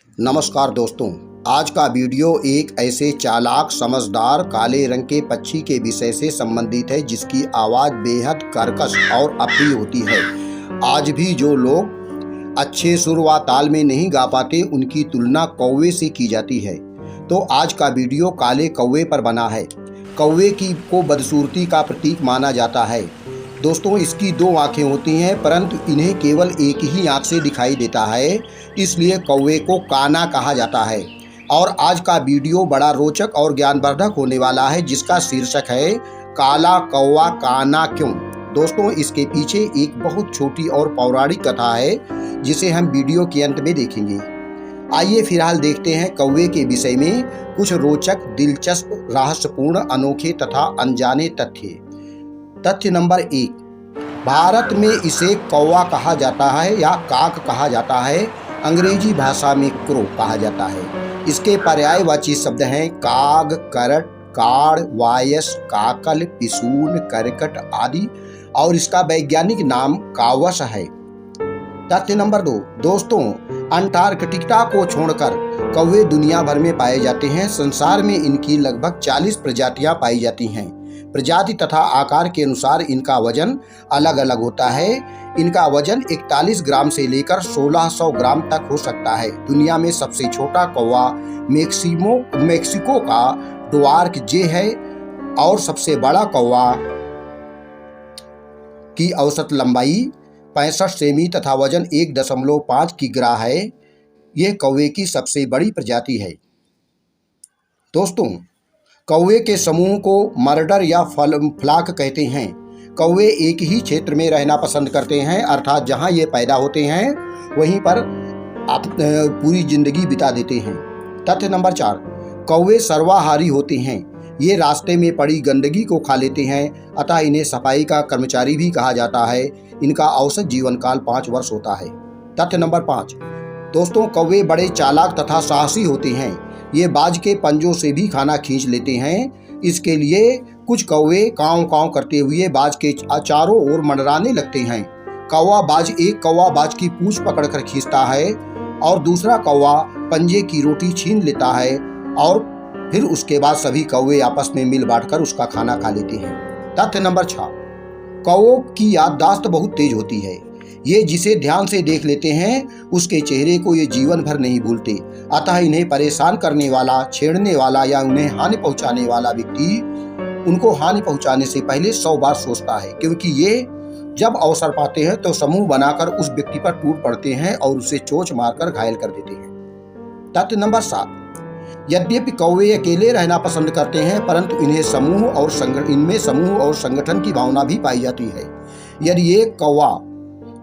नमस्कार दोस्तों, आज का वीडियो एक ऐसे चालाक समझदार काले रंग के पक्षी के विषय से संबंधित है जिसकी आवाज़ बेहद कर्कश और अप्रिय होती है। आज भी जो लोग अच्छे सुर व ताल में नहीं गा पाते उनकी तुलना कौवे से की जाती है। तो आज का वीडियो काले कौवे पर बना है। कौवे को बदसूरती का प्रतीक माना जाता है। दोस्तों, इसकी दो आंखें होती हैं परंतु इन्हें केवल एक ही आंख से दिखाई देता है, इसलिए कौवे को काना कहा जाता है। और आज का वीडियो बड़ा रोचक और ज्ञानवर्धक होने वाला है जिसका शीर्षक है काला कौवा काना क्यों। दोस्तों, इसके पीछे एक बहुत छोटी और पौराणिक कथा है जिसे हम वीडियो के अंत में देखेंगे। आइए फिलहाल देखते हैं कौवे के विषय में कुछ रोचक, दिलचस्प, रहस्यपूर्ण, अनोखे तथा अनजाने तथ्य। तथ्य नंबर 1, भारत में इसे कौवा कहा जाता है या काक कहा जाता है। अंग्रेजी भाषा में क्रो कहा जाता है। इसके पर्यायवाची शब्द हैं काग, करट, काड़, वायस, काकल, पिसून, करकट आदि और इसका वैज्ञानिक नाम कावस है। तथ्य नंबर 2, दोस्तों, अंटार्कटिका को छोड़कर कौवे दुनिया भर में पाए जाते हैं। संसार में इनकी लगभग 40 प्रजातियां पाई जाती हैं। प्रजाति तथा आकार के अनुसार इनका वजन अलग अलग होता है। इनका वजन 41 ग्राम से लेकर 1600 ग्राम तक हो सकता है। दुनिया में सबसे छोटा कौवा मेक्सिको का ड्वार्फ जे है और सबसे बड़ा कौवा की औसत लंबाई 65 सेमी तथा वजन 1.5 किग्रा है। यह कौवे की सबसे बड़ी प्रजाति है। दोस्तों, कौवे के समूह को मर्डर या फ्लॉक कहते हैं। कौवे एक ही क्षेत्र में रहना पसंद करते हैं, अर्थात जहां ये पैदा होते हैं वहीं पर पूरी जिंदगी बिता देते हैं। तथ्य नंबर 4, कौवे सर्वाहारी होते हैं। ये रास्ते में पड़ी गंदगी को खा लेते हैं, अतः इन्हें सफाई का कर्मचारी भी कहा जाता है। इनका औसत जीवन काल 5 वर्ष होता है। तथ्य नंबर 5, दोस्तों, कौवे बड़े चालाक तथा साहसी होते हैं। ये बाज के पंजों से भी खाना खींच लेते हैं। इसके लिए कुछ कौवे काव काव करते हुए बाज के चारों ओर मंडराने लगते हैं। एक कौवा बाज की पूंछ पकड़कर खींचता है और दूसरा कौवा पंजे की रोटी छीन लेता है और फिर उसके बाद सभी कौवे आपस में मिल बांटकर उसका खाना खा लेते हैं। तथ्य नंबर 6, कौवों की याददाश्त बहुत तेज होती है। ये जिसे ध्यान से देख लेते हैं उसके चेहरे को ये जीवन भर नहीं भूलते, अतः इन्हें परेशान करने वाला, छेड़ने वाला या उन्हें हानि पहुंचाने वाला व्यक्ति उनको हानि पहुंचाने से पहले 100 बार सोचता है, क्योंकि ये जब अवसर पाते हैं तो समूह बनाकर उस व्यक्ति पर टूट पड़ते हैं और उसे चोंच मारकर घायल कर देते हैं। तथ्य नंबर 7, यद्यपि कौवे अकेले रहना पसंद करते हैं परंतु इनमें समूह और संगठन की भावना भी पाई जाती है। यदि एक कौवा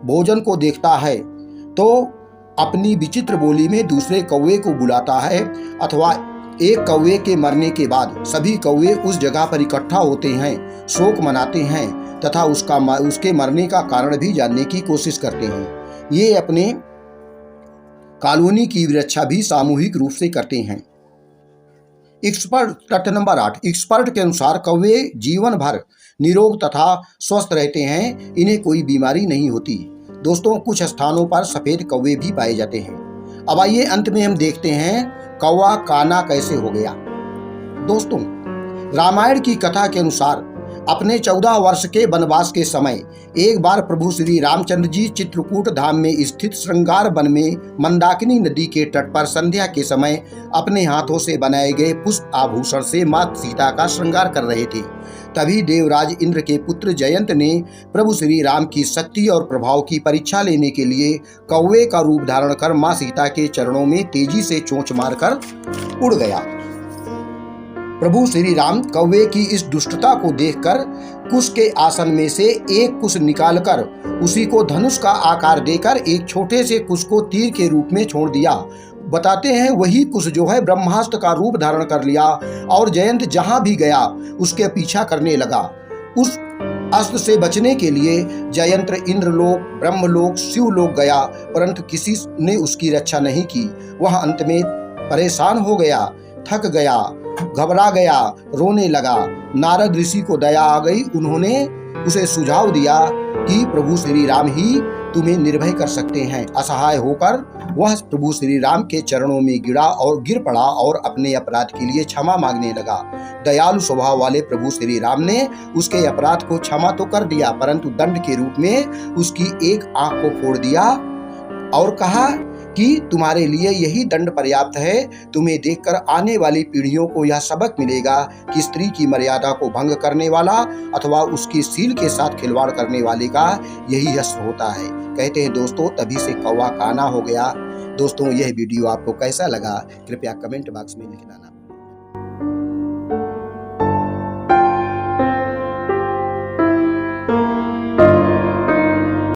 भोजन को देखता है तो अपनी विचित्र बोली में दूसरे कौवे को बुलाता है, अथवा एक कौवे के मरने के बाद सभी कौवे उस जगह पर इकट्ठा होते हैं, शोक मनाते हैं तथा उसके मरने का कारण भी जानने की कोशिश करते हैं। ये अपने कॉलोनी की रक्षा भी सामूहिक रूप से करते हैं। तथ्य नंबर 8, एक्सपर्ट के अनुसार कौवे जीवन भर निरोग तथा स्वस्थ रहते हैं। इन्हें कोई बीमारी नहीं होती। दोस्तों, कुछ स्थानों पर सफेद कौवे भी पाए जाते हैं। अब आइए अंत में हम देखते हैं कौवा काना कैसे हो गया। दोस्तों, रामायण की कथा के अनुसार अपने 14 वर्ष के वनवास के समय एक बार प्रभु श्री रामचंद्र जी चित्रकूट धाम में स्थित श्रृंगार वन में मंदाकिनी नदी के तट पर संध्या के समय अपने हाथों से बनाए गए पुष्प आभूषण से मां सीता का श्रृंगार कर रहे थे। तभी देवराज इंद्र के पुत्र जयंत ने प्रभु श्री राम की शक्ति और प्रभाव की परीक्षा लेने के लिए कौवे का रूप धारण कर मां सीता के चरणों में तेजी से चोंच मारकर उड़ गया। प्रभु श्री राम कौवे की इस दुष्टता को देखकर कुश के आसन में से एक कुश निकालकर उसी को धनुष का आकार देकर एक छोटे से कुश को तीर के रूप में छोड़ दिया। बताते हैं वही कुश जो है ब्रह्मास्त्र का रूप धारण कर लिया और जयंत जहां भी गया उसके पीछा करने लगा। उस अस्त्र से बचने के लिए जयंत इंद्रलोक, ब्रह्मलोक, शिवलोक गया परंतु किसी ने उसकी रक्षा नहीं की। वह अंत में परेशान हो गया, थक गया, घबरा गया, रोने लगा। नारद ऋषि को दया आ गई। उन्होंने उसे सुझाव दिया कि प्रभु श्री राम ही तुम्हें निर्भय कर सकते हैं। असहाय होकर वह प्रभु श्री राम के चरणों में गिर पड़ा और अपने अपराध के लिए क्षमा मांगने लगा। दयालु स्वभाव वाले प्रभु श्री राम ने उसके अपराध को क्षमा तो कर दिया, परंतु दंड के रूप में उसकी एक आंख को फोड़ दिया और कहा कि तुम्हारे लिए यही दंड पर्याप्त है। तुम्हें देखकर आने वाली पीढ़ियों को यह सबक मिलेगा कि स्त्री की मर्यादा को भंग करने वाला अथवा उसकी सील के साथ खिलवाड़ करने वाले का यही यश होता है। कहते हैं दोस्तों, तभी से कौवा काना हो गया। दोस्तों, यह वीडियो आपको कैसा लगा कृपया कमेंट बॉक्स में लिखना।